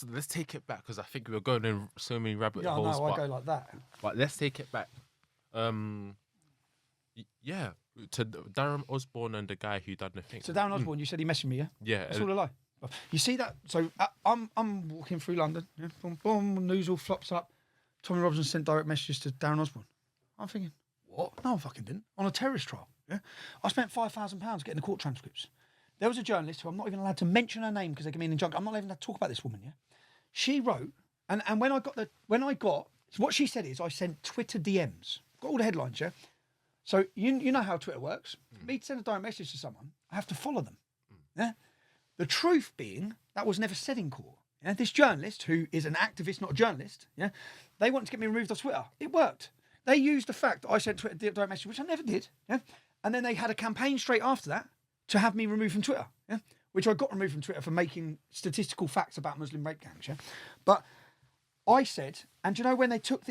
let's take it back because I think we were going in so many rabbit Yeah, holes. no, I go like that. But let's take it back. Yeah, to Darren Osborne and the guy who done the thing. So Darren Osborne, you said he messaged me, yeah? Yeah, That's all a lie. You see that? So I'm walking through London, yeah, boom, boom, news all flops up. Tommy Robinson sent direct messages to Darren Osborne. I'm thinking, what? No, I fucking didn't. On a terrorist trial, yeah? I spent £5,000 getting the court transcripts. There was a journalist who I'm not even allowed to mention her name because they give me an injunction. I'm not even allowed to talk about this woman, yeah? She wrote, and when I got, what she said is I sent Twitter DMs. Got all the headlines, yeah? So you know how Twitter works. For me to send a direct message to someone, I have to follow them, yeah? The truth being, that was never said in court. Yeah? This journalist, who is an activist, not a journalist, yeah, they wanted to get me removed off Twitter. It worked. They used the fact that I sent Twitter direct message, which I never did, yeah? And then they had a campaign straight after that to have me removed from Twitter, yeah? Which I got removed from Twitter for making statistical facts about Muslim rape gangs, yeah? But I said, and do you know when they took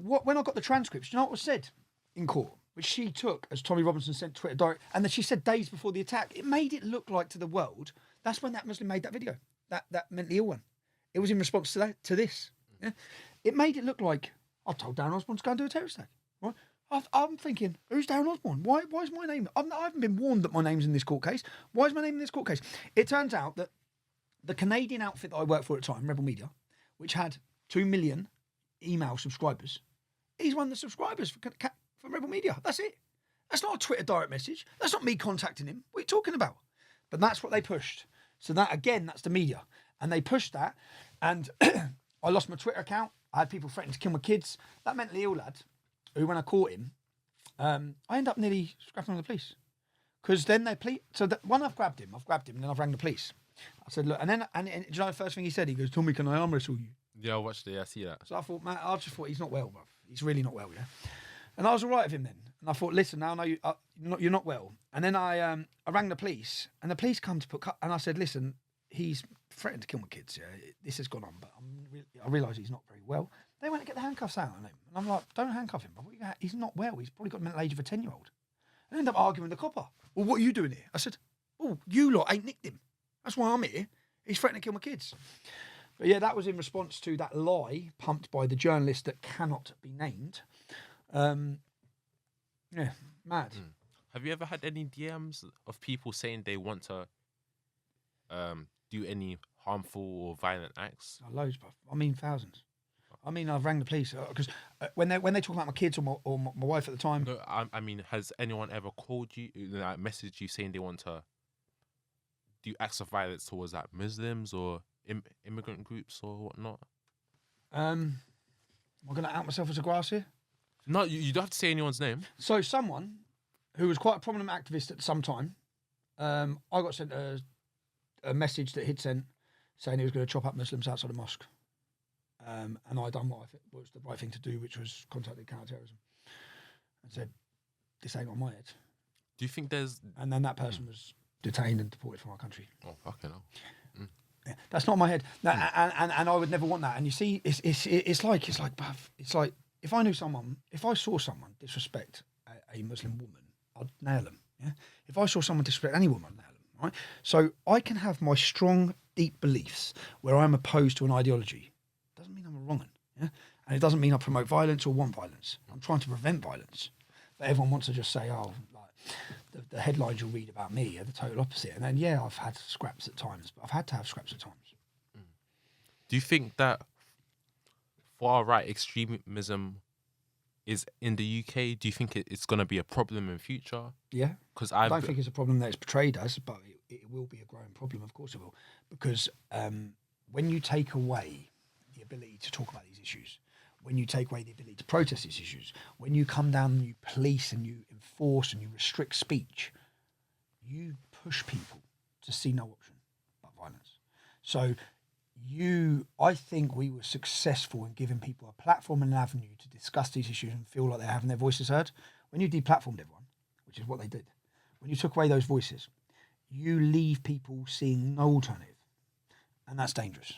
when I got the transcripts, do you know what was said in court? Which she took as Tommy Robinson sent Twitter direct, and then she said days before the attack. It made it look like to the world, that's when that Muslim made that video, that mentally ill one. It was in response to this. Yeah? It made it look like I've told Darren Osborne to go and do a terrorist attack. Right? I'm thinking, who's Darren Osborne? Why is my name? I haven't been warned that my name's in this court case. Why is my name in this court case? It turns out that the Canadian outfit that I worked for at the time, Rebel Media, which had 2 million email subscribers, he's one of the subscribers for Rebel Media. That's it. That's not a Twitter direct message. That's not me contacting him. What are you talking about? But that's what they pushed. So that, again, that's the media. And they pushed that. And I lost my Twitter account. I had people threatening to kill my kids. That mentally ill lad, who when I caught him, I ended up nearly scrapping on the police. Because then so when I've grabbed him, and then I've rang the police. I said, look, and do you know the first thing he said? He goes, Tommy, can I arm wrestle you? Yeah, I watched it. Yeah, I see that. So I thought, man, I just thought he's not well, bruv. He's really not well, yeah. And I was all right with him then. And I thought, listen, now I know you're not well. And then I rang the police, and the police come to and I said, listen, he's threatened to kill my kids. Yeah, this has gone on, but I realise he's not very well. They went to get the handcuffs out on him, and I'm like, don't handcuff him. He's not well. He's probably got the mental age of a 10-year-old. And I ended up arguing with the copper. Well, what are you doing here? I said, oh, you lot ain't nicked him. That's why I'm here. He's threatening to kill my kids. But yeah, that was in response to that lie pumped by the journalist that cannot be named. Yeah, mad. Have you ever had any DMs of people saying they want to do any harmful or violent acts? Loads, bruv. I mean, thousands. I mean, I've rang the police because when they talk about my kids or my wife at the time. No, I mean, has anyone ever called you, like, messaged you saying they want to do acts of violence towards like Muslims or immigrant groups or whatnot? Am I going to out myself as a grass here? No, you don't have to say anyone's name. So someone who was quite a prominent activist at some time, I got sent a message that he'd sent saying he was going to chop up Muslims outside the mosque. And I done what I thought was the right thing to do, which was contacted counter-terrorism and said, this ain't on my head. Do you think there's... And then that person was detained and deported from our country. Oh, fucking hell. Yeah, that's not my head. And I would never want that. And you see, it's like, bruv, it's like, if I saw someone disrespect a Muslim woman, I'd nail them. Yeah. If I saw someone disrespect any woman, I'd nail them. Right. So I can have my strong, deep beliefs where I'm opposed to an ideology. Doesn't mean I'm a wrong one. Yeah. And it doesn't mean I promote violence or want violence. I'm trying to prevent violence. But everyone wants to just say, oh, like the headlines you'll read about me are the total opposite. And then yeah, I've had scraps at times, but I've had to have scraps at times. Do you think that far-right extremism is in the UK? Do you think it's going to be a problem in future? Yeah. Because I don't think it's a problem that it's portrayed as, but it will be a growing problem. Of course it will. Because when you take away the ability to talk about these issues, when you take away the ability to protest these issues, when you come down and you police and you enforce and you restrict speech, you push people to see no option but violence. So I think we were successful in giving people a platform and an avenue to discuss these issues and feel like they're having their voices heard. When you deplatformed everyone, which is what they did, when you took away those voices, you leave people seeing no alternative. And that's dangerous.